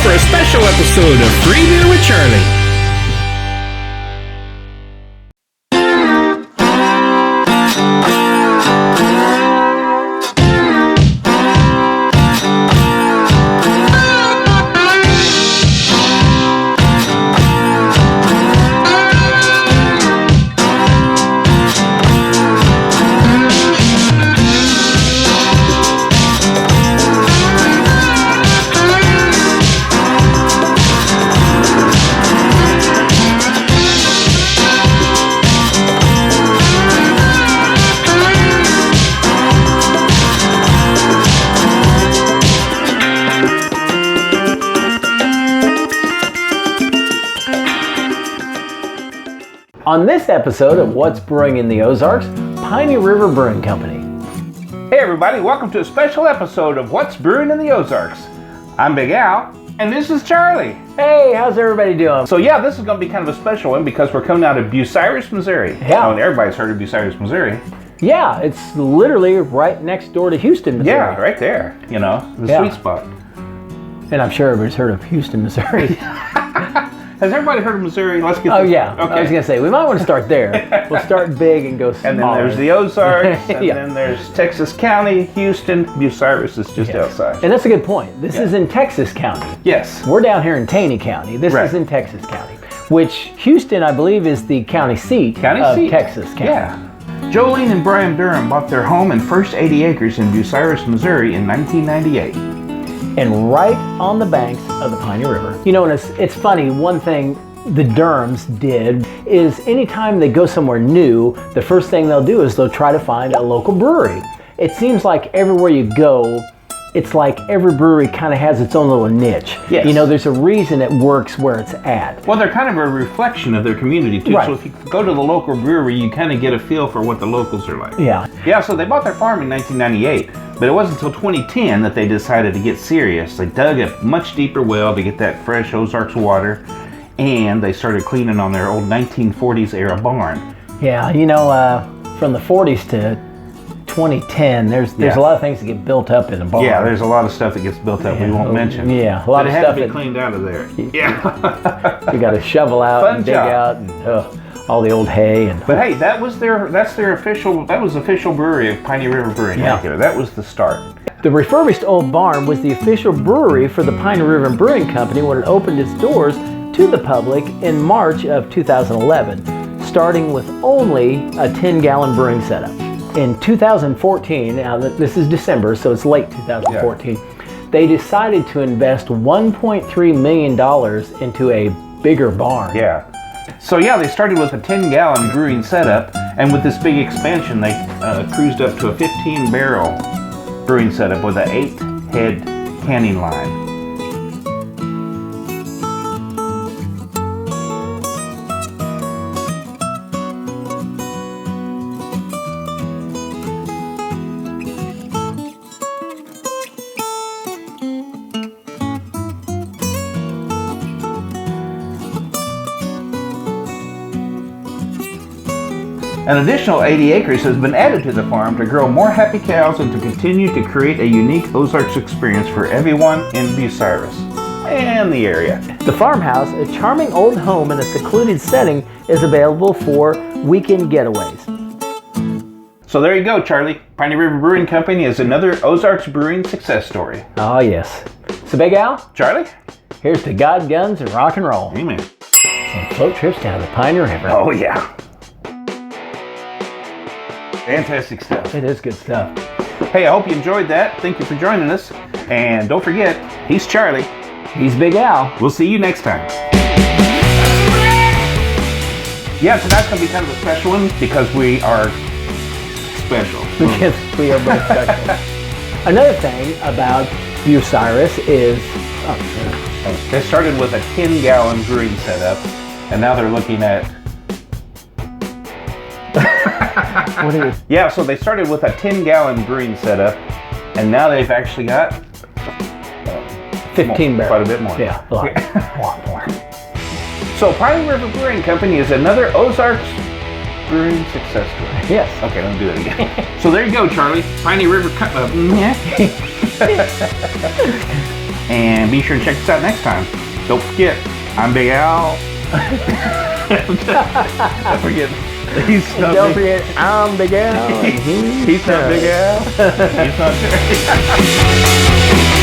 for a special episode of Free Beer with Charlie. On this episode of What's Brewing in the Ozarks, Piney River Brewing Company. Hey everybody, welcome to a special episode of What's Brewing in the Ozarks. I'm Big Al, and this is Charlie. Hey, how's everybody doing? So yeah, this is going to be kind of a special one because we're coming out of Bucyrus, Missouri. Yeah. Oh, and everybody's heard of Bucyrus, Missouri. Yeah, it's literally right next door to Houston, Missouri. Yeah, right there, you know, the sweet spot. And I'm sure everybody's heard of Houston, Missouri. Has everybody heard of Missouri? Let's get Oh this. yeah, Okay. I was going to say, we might want to start there. We'll start big and go small. And then there's the Ozarks, and Yeah. then there's Texas County, Houston, Bucyrus is just outside. And that's a good point. This is in Texas County. Yes. We're down here in Taney County. This is in Texas County, which Houston, I believe, is the county seat of Texas County. Yeah. Jolene and Brian Durham bought their home and first 80 acres in Bucyrus, Missouri in 1998. And right on the banks of the Piney River. You know, and it's funny, one thing the Durhams did is anytime they go somewhere new, the first thing they'll do is they'll try to find a local brewery. It seems like everywhere you go, it's like every brewery kind of has its own little niche. Yes. You know, there's a reason it works where it's at. Well, they're kind of a reflection of their community too. Right. So if you go to the local brewery, you kind of get a feel for what the locals are like. Yeah. Yeah, so they bought their farm in 1998, but it wasn't until 2010 that they decided to get serious. They dug a much deeper well to get that fresh Ozarks water, and they started cleaning on their old 1940s era barn. Yeah, you know, from the 40s to 2010, there's a lot of things that get built up in the barn. Yeah, there's a lot of stuff that gets built up we won't mention. Yeah, a lot of it had stuff to be that cleaned out of there. Yeah. you got to shovel out Fun and dig job. out and all the old hay and. But hey, that was their official brewery of Piney River Brewing. Yeah. Right there. That was the start. The refurbished old barn was the official brewery for the Piney River Brewing Company when it opened its doors to the public in March of 2011, starting with only a 10-gallon brewing setup. In 2014, now this is December, so it's late 2014, they decided to invest $1.3 million into a bigger barn. Yeah. So yeah, they started with a 10-gallon brewing setup, and with this big expansion, they cruised up to a 15-barrel brewing setup with an 8-head canning line. An additional 80 acres has been added to the farm to grow more happy cows and to continue to create a unique Ozarks experience for everyone in Bucyrus and the area. The farmhouse, a charming old home in a secluded setting, is available for weekend getaways. So there you go, Charlie. Piney River Brewing Company is another Ozarks brewing success story. Oh yes. So Big Al, Charlie? here's to God, guns, and rock and roll. Amen. And float trips down the Piney River. Oh yeah. Fantastic stuff. It is good stuff. Hey, I hope you enjoyed that. Thank you for joining us. And don't forget, he's Charlie. He's Big Al. We'll see you next time. Yeah, tonight's going to be kind of a special one because we are special. Because we are both special. Another thing about Bucyrus is... They started with a 10-gallon brewing setup, and now they're looking at... What is it? Yeah, so they started with a 10-gallon brewing setup, and now they've actually got 15 barrels. quite a bit more. Yeah, a lot more. So Piney River Brewing Company is another Ozarks brewing success story. Yes. Okay, let me do that again. So there you go, Charlie. Piney River and And be sure to check us out next time. Don't forget, I'm Big Al. Don't forget, Don't forget, I'm Big Al. And he's not Big Al. He's not Jerry.